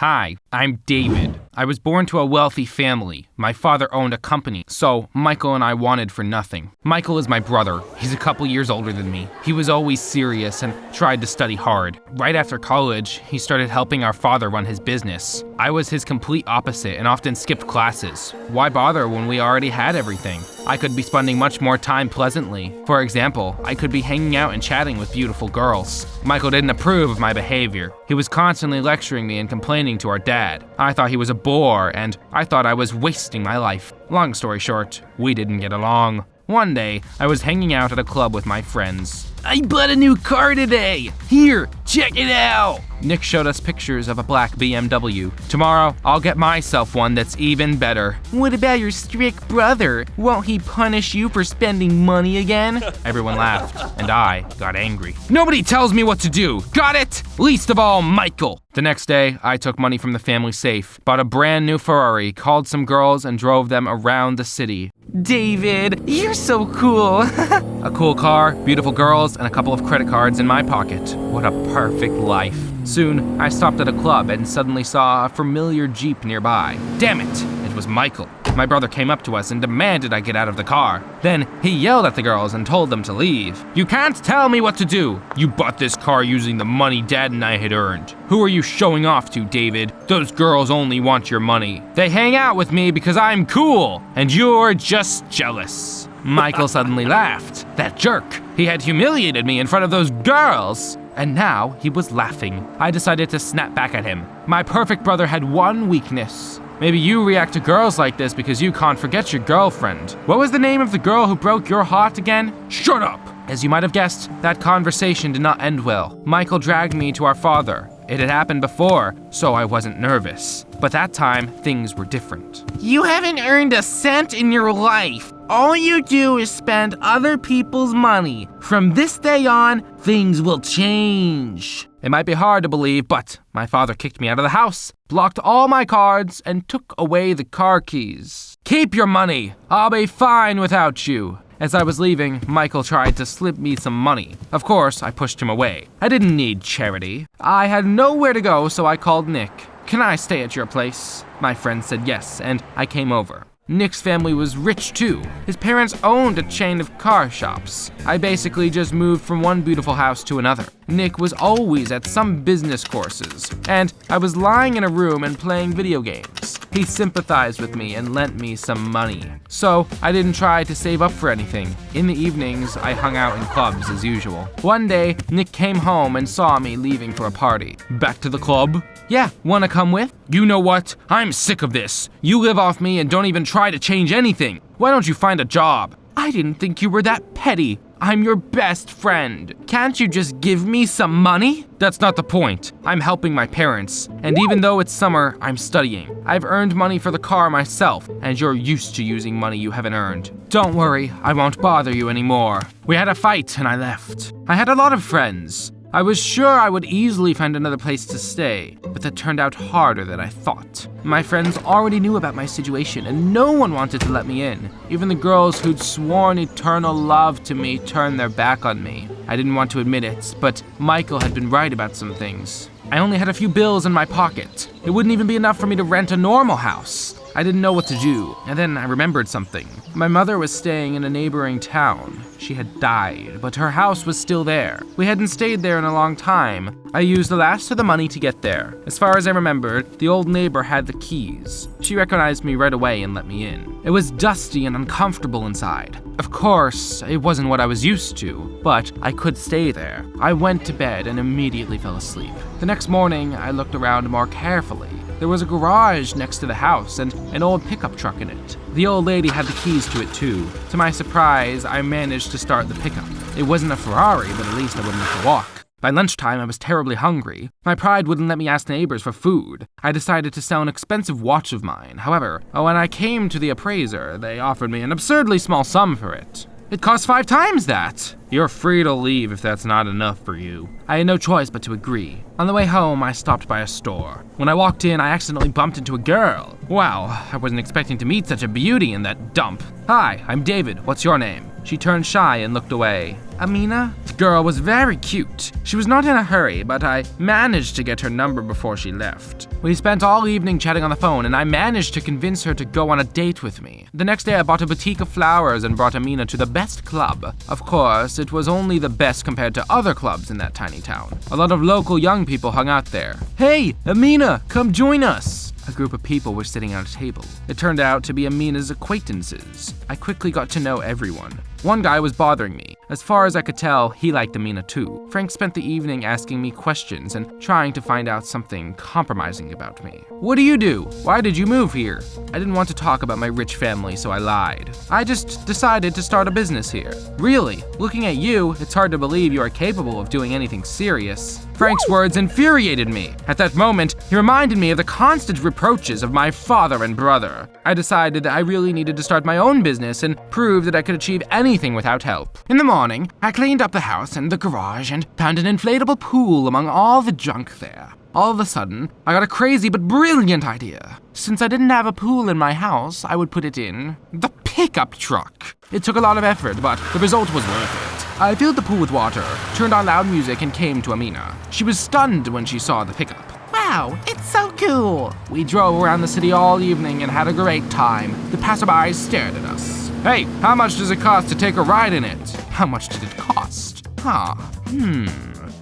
Hi, I'm David. I was born to a wealthy family. My father owned a company, so Michael and I wanted for nothing. Michael is my brother. He's a couple years older than me. He was always serious and tried to study hard. Right after college, he started helping our father run his business. I was his complete opposite and often skipped classes. Why bother when we already had everything? I could be spending much more time pleasantly. For example, I could be hanging out and chatting with beautiful girls. Michael didn't approve of my behavior. He was constantly lecturing me and complaining to our dad. I thought he was a bore, and I thought I was wasting my life. Long story short, we didn't get along. One day, I was hanging out at a club with my friends. I bought a new car today! Here, check it out! Nick showed us pictures of a black BMW. Tomorrow, I'll get myself one that's even better. What about your strict brother? Won't he punish you for spending money again? Everyone laughed, and I got angry. Nobody tells me what to do, got it? Least of all, Michael. The next day, I took money from the family safe, bought a brand new Ferrari, called some girls, and drove them around the city. David, you're so cool. A cool car, beautiful girls, and a couple of credit cards in my pocket. What a perfect life. Soon, I stopped at a club and suddenly saw a familiar Jeep nearby. Damn it, it was Michael. My brother came up to us and demanded I get out of the car. Then he yelled at the girls and told them to leave. You can't tell me what to do. You bought this car using the money Dad and I had earned. Who are you showing off to, David? Those girls only want your money. They hang out with me because I'm cool, and you're just jealous. Michael suddenly laughed. That jerk. He had humiliated me in front of those girls. And now he was laughing. I decided to snap back at him. My perfect brother had one weakness. Maybe you react to girls like this because you can't forget your girlfriend. What was the name of the girl who broke your heart again? Shut up! As you might have guessed, that conversation did not end well. Michael dragged me to our father. It had happened before, so I wasn't nervous. But that time, things were different. You haven't earned a cent in your life. All you do is spend other people's money. From this day on, things will change. It might be hard to believe, but my father kicked me out of the house, blocked all my cards, and took away the car keys. Keep your money. I'll be fine without you. As I was leaving, Michael tried to slip me some money. Of course, I pushed him away. I didn't need charity. I had nowhere to go, so I called Nick. Can I stay at your place? My friend said yes, and I came over. Nick's family was rich too. His parents owned a chain of car shops. I basically just moved from one beautiful house to another. Nick was always at some business courses, and I was lying in a room and playing video games. He sympathized with me and lent me some money. So I didn't try to save up for anything. In the evenings, I hung out in clubs as usual. One day, Nick came home and saw me leaving for a party. Back to the club? Yeah, wanna come with? You know what? I'm sick of this. You live off me and don't even try to change anything. Why don't you find a job? I didn't think you were that petty. I'm your best friend. Can't you just give me some money? That's not the point. I'm helping my parents, and even though it's summer, I'm studying. I've earned money for the car myself, and you're used to using money you haven't earned. Don't worry, I won't bother you anymore. We had a fight and I left. I had a lot of friends. I was sure I would easily find another place to stay, but that turned out harder than I thought. My friends already knew about my situation, and no one wanted to let me in. Even the girls who'd sworn eternal love to me turned their back on me. I didn't want to admit it, but Michael had been right about some things. I only had a few bills in my pocket. It wouldn't even be enough for me to rent a normal house. I didn't know what to do, and then I remembered something. My mother was staying in a neighboring town. She had died, but her house was still there. We hadn't stayed there in a long time. I used the last of the money to get there. As far as I remembered, the old neighbor had the keys. She recognized me right away and let me in. It was dusty and uncomfortable inside. Of course, it wasn't what I was used to, but I could stay there. I went to bed and immediately fell asleep. The next morning, I looked around more carefully. There was a garage next to the house and an old pickup truck in it. The old lady had the keys to it too. To my surprise, I managed to start the pickup. It wasn't a Ferrari, but at least I wouldn't have to walk. By lunchtime, I was terribly hungry. My pride wouldn't let me ask neighbors for food. I decided to sell an expensive watch of mine. However, when I came to the appraiser, they offered me an absurdly small sum for it. It cost 5 times that. You're free to leave if that's not enough for you. I had no choice but to agree. On the way home, I stopped by a store. When I walked in, I accidentally bumped into a girl. Wow, I wasn't expecting to meet such a beauty in that dump. Hi, I'm David. What's your name? She turned shy and looked away. Amina? The girl was very cute. She was not in a hurry, but I managed to get her number before she left. We spent all evening chatting on the phone, and I managed to convince her to go on a date with me. The next day I bought a bouquet of flowers and brought Amina to the best club. Of course, it was only the best compared to other clubs in that tiny town. A lot of local young people hung out there. Hey, Amina, come join us! A group of people were sitting at a table. It turned out to be Amina's acquaintances. I quickly got to know everyone. One guy was bothering me. As far as I could tell, he liked Amina too. Frank spent the evening asking me questions and trying to find out something compromising about me. What do you do? Why did you move here? I didn't want to talk about my rich family, so I lied. I just decided to start a business here. Really? Looking at you, it's hard to believe you are capable of doing anything serious. Frank's words infuriated me. At that moment, he reminded me of the constant reproaches of my father and brother. I decided that I really needed to start my own business and prove that I could achieve anything without help. In the morning, I cleaned up the house and the garage and found an inflatable pool among all the junk there. All of a sudden, I got a crazy but brilliant idea. Since I didn't have a pool in my house, I would put it in the pickup truck. It took a lot of effort, but the result was worth it. I filled the pool with water, turned on loud music, and came to Amina. She was stunned when she saw the pickup. Wow, it's so cool! We drove around the city all evening and had a great time. The passerbys stared at us. Hey, how much does it cost to take a ride in it? How much did it cost?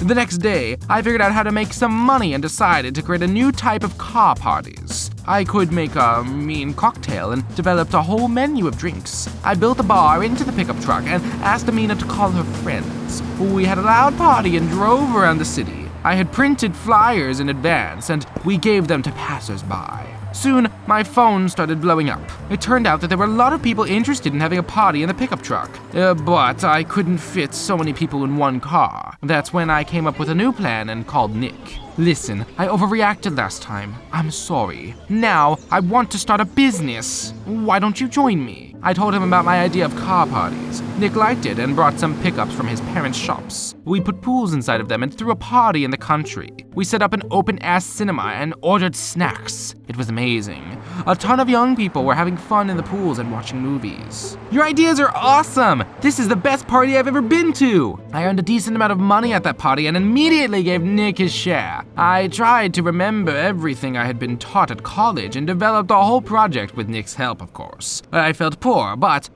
The next day, I figured out how to make some money and decided to create a new type of car parties. I could make a mean cocktail and developed a whole menu of drinks. I built a bar into the pickup truck and asked Amina to call her friends. We had a loud party and drove around the city. I had printed flyers in advance and we gave them to passers-by. Soon, my phone started blowing up. It turned out that there were a lot of people interested in having a party in the pickup truck. But I couldn't fit so many people in one car. That's when I came up with a new plan and called Nick. Listen, I overreacted last time. I'm sorry. Now, I want to start a business. Why don't you join me? I told him about my idea of car parties. Nick liked it and brought some pickups from his parents' shops. We put pools inside of them and threw a party in the country. We set up an open-air cinema and ordered snacks. It was amazing. A ton of young people were having fun in the pools and watching movies. Your ideas are awesome! This is the best party I've ever been to! I earned a decent amount of money at that party and immediately gave Nick his share. I tried to remember everything I had been taught at college and developed a whole project with Nick's help, of course. I felt poor, but,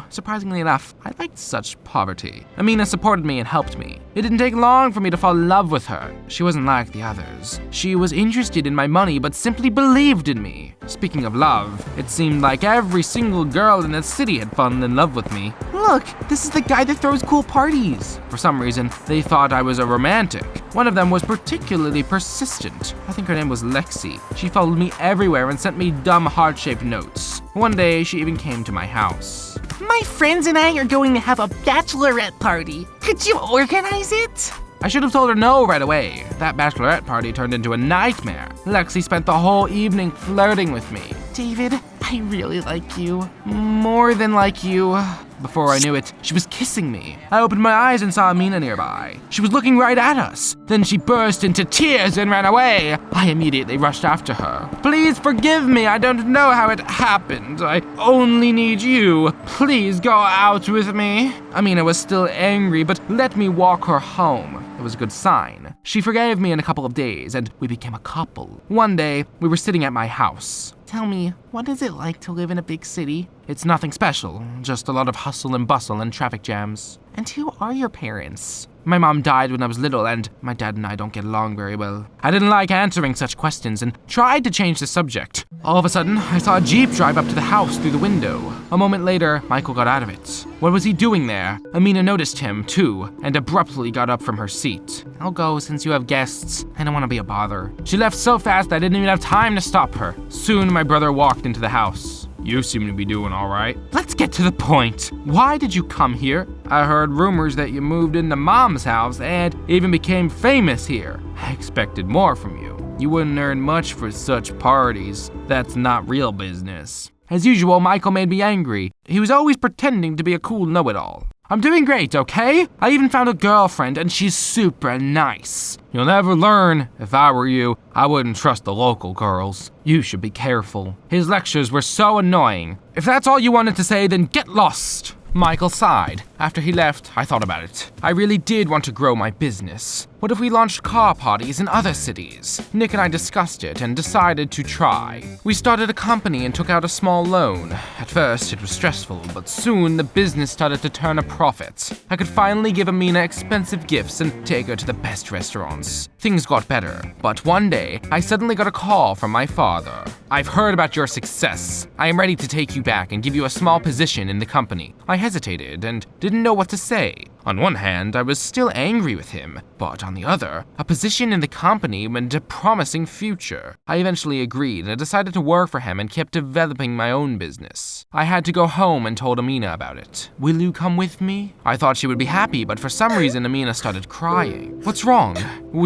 surprisingly enough, I liked such poverty. Amina supported me and helped me. It didn't take long for me to fall in love with her. She wasn't like the others. She was interested in my money, but simply believed in me. Speaking of love, it seemed like every single girl in the city had fallen in love with me. Look, this is the guy that throws cool parties. For some reason, they thought I was a romantic. One of them was particularly persistent. I think her name was Lexi. She followed me everywhere and sent me dumb heart-shaped notes. One day, she even came to my house. My friends and I are going to have a bachelorette party. Could you organize it? I should have told her no right away. That bachelorette party turned into a nightmare. Lexi spent the whole evening flirting with me. David, I really like you. More than like you. Before I knew it, she was kissing me. I opened my eyes and saw Amina nearby. She was looking right at us. Then she burst into tears and ran away. I immediately rushed after her. Please forgive me. I don't know how it happened. I only need you. Please go out with me. Amina was still angry, but let me walk her home. It was a good sign. She forgave me in a couple of days, and we became a couple. One day, we were sitting at my house. Tell me, what is it like to live in a big city? It's nothing special, just a lot of hustle and bustle and traffic jams. And who are your parents? My mom died when I was little, and my dad and I don't get along very well. I didn't like answering such questions and tried to change the subject. All of a sudden, I saw a Jeep drive up to the house through the window. A moment later, Michael got out of it. What was he doing there? Amina noticed him, too, and abruptly got up from her seat. I'll go since you have guests. I don't want to be a bother. She left so fast I didn't even have time to stop her. Soon, my brother walked into the house. You seem to be doing all right. Let's get to the point. Why did you come here? I heard rumors that you moved into Mom's house and even became famous here. I expected more from you. You wouldn't earn much for such parties. That's not real business. As usual, Michael made me angry. He was always pretending to be a cool know-it-all. I'm doing great, okay? I even found a girlfriend and she's super nice. You'll never learn. If I were you, I wouldn't trust the local girls. You should be careful. His lectures were so annoying. If that's all you wanted to say, then get lost. Michael sighed. After he left, I thought about it. I really did want to grow my business. What if we launched car parties in other cities? Nick and I discussed it and decided to try. We started a company and took out a small loan. At first, it was stressful, but soon the business started to turn a profit. I could finally give Amina expensive gifts and take her to the best restaurants. Things got better, but one day, I suddenly got a call from my father. "I've heard about your success. I am ready to take you back and give you a small position in the company." I hesitated and didn't know what to say. On one hand, I was still angry with him, but on the other, a position in the company meant a promising future. I eventually agreed and decided to work for him and kept developing my own business. I had to go home and told Amina about it. "Will you come with me?" I thought she would be happy, but for some reason Amina started crying. "What's wrong?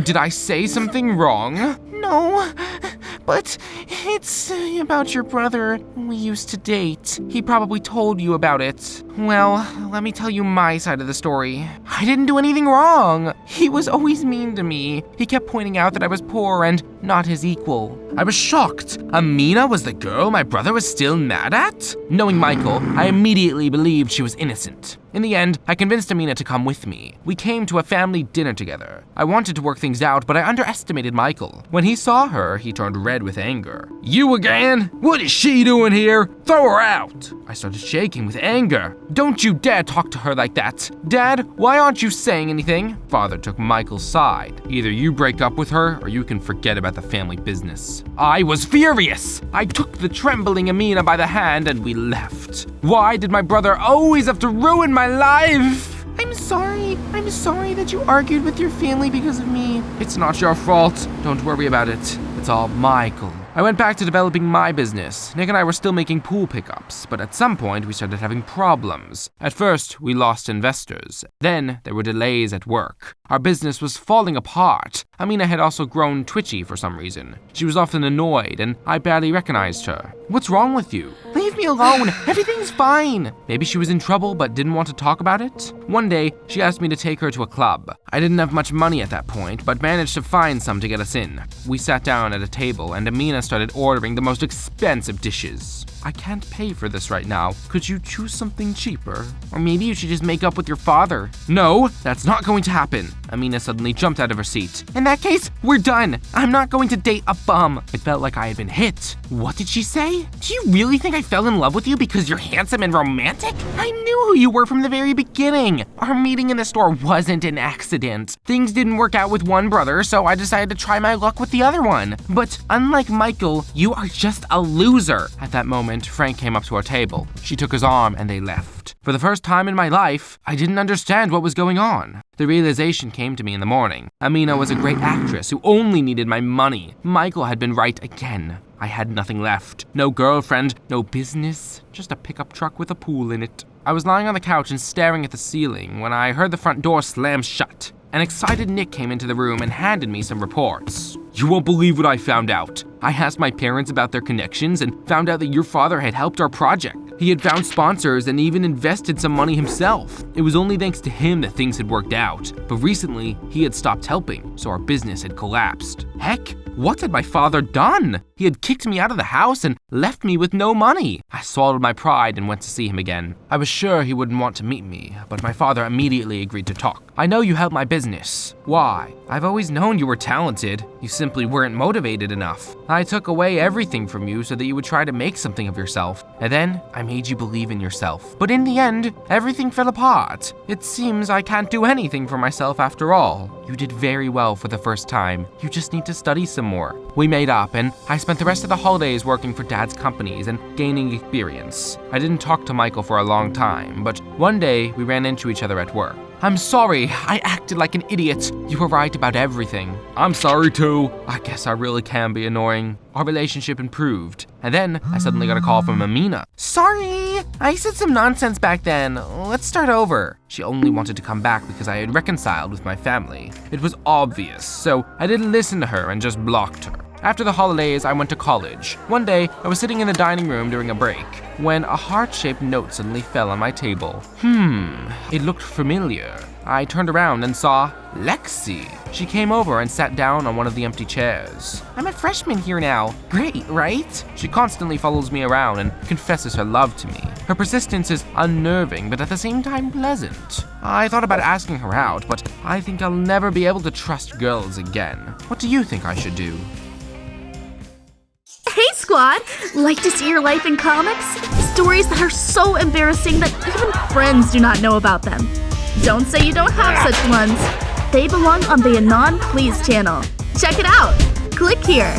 Did I say something wrong?" No, but it's about your brother. We used to date. He probably told you about it. Well, let me tell you my side of the story. I didn't do anything wrong. He was always mean to me. He kept pointing out that I was poor and not his equal. I was shocked. Amina was the girl my brother was still mad at? Knowing Michael, I immediately believed she was innocent. In the end, I convinced Amina to come with me. We came to a family dinner together. I wanted to work things out, but I underestimated Michael. When he saw her, he turned red with anger. "You again? What is she doing here? Throw her out!" I started shaking with anger. "Don't you dare talk to her like that. Dad, why aren't you saying anything?" Father took Michael's side. "Either you break up with her, or you can forget about the family business." I was furious. I took the trembling Amina by the hand and we left. Why did my brother always have to ruin my life? I'm sorry that you argued with your family because of me. It's not your fault. Don't worry about it. It's all Michael. I went back to developing my business. Nick and I were still making pool pickups, but at some point we started having problems. At first, we lost investors. Then there were delays at work. Our business was falling apart. Amina had also grown twitchy for some reason. She was often annoyed, and I barely recognized her. "What's wrong with you?" Leave me alone. Everything's fine. Maybe she was in trouble but didn't want to talk about it? One day, she asked me to take her to a club. I didn't have much money at that point, but managed to find some to get us in. We sat down at a table, and Amina started ordering the most expensive dishes. "I can't pay for this right now. Could you choose something cheaper? Or maybe you should just make up with your father." "No, that's not going to happen." Amina suddenly jumped out of her seat. "In that case, we're done. I'm not going to date a bum." It felt like I had been hit. What did she say? Do you really think I fell in love with you because you're handsome and romantic? I knew who you were from the very beginning. Our meeting in the store wasn't an accident. Things didn't work out with one brother, so I decided to try my luck with the other one. But unlike Michael, you are just a loser." At that moment, Frank came up to our table. She took his arm and they left. For the first time in my life, I didn't understand what was going on. The realization came to me in the morning. Amina was a great actress who only needed my money. Michael had been right again. I had nothing left. No girlfriend, no business, just a pickup truck with a pool in it. I was lying on the couch and staring at the ceiling when I heard the front door slam shut. An excited Nick came into the room and handed me some reports. "You won't believe what I found out. I asked my parents about their connections and found out that your father had helped our project. He had found sponsors and even invested some money himself. It was only thanks to him that things had worked out. But recently, he had stopped helping, so our business had collapsed. Heck, what had my father done? He had kicked me out of the house and left me with no money." I swallowed my pride and went to see him again. I was sure he wouldn't want to meet me, but my father immediately agreed to talk. "I know you helped my business. Why? I've always known you were talented. You simply weren't motivated enough. I took away everything from you so that you would try to make something of yourself. And then I made you believe in yourself. But in the end, everything fell apart. It seems I can't do anything for myself after all. You did very well for the first time. You just need to study some more." We made up and I spent the rest of the holidays working for Dad's companies and gaining experience. I didn't talk to Michael for a long time, but one day we ran into each other at work. "I'm sorry, I acted like an idiot. You were right about everything." "I'm sorry too. I guess I really can be annoying." Our relationship improved, and then I suddenly got a call from Amina. "Sorry, I said some nonsense back then. Let's start over." She only wanted to come back because I had reconciled with my family. It was obvious, so I didn't listen to her and just blocked her. After the holidays, I went to college. One day, I was sitting in the dining room during a break when a heart-shaped note suddenly fell on my table. It looked familiar. I turned around and saw Lexi. She came over and sat down on one of the empty chairs. I'm a freshman here now. Great, right? She constantly follows me around and confesses her love to me. Her persistence is unnerving, but at the same time pleasant. I thought about asking her out, but I think I'll never be able to trust girls again. What do you think I should do? Hey squad! Like to see your life in comics? Stories that are so embarrassing that even friends do not know about them. Don't say you don't have such ones. They belong on the Anon Please channel. Check it out! Click here.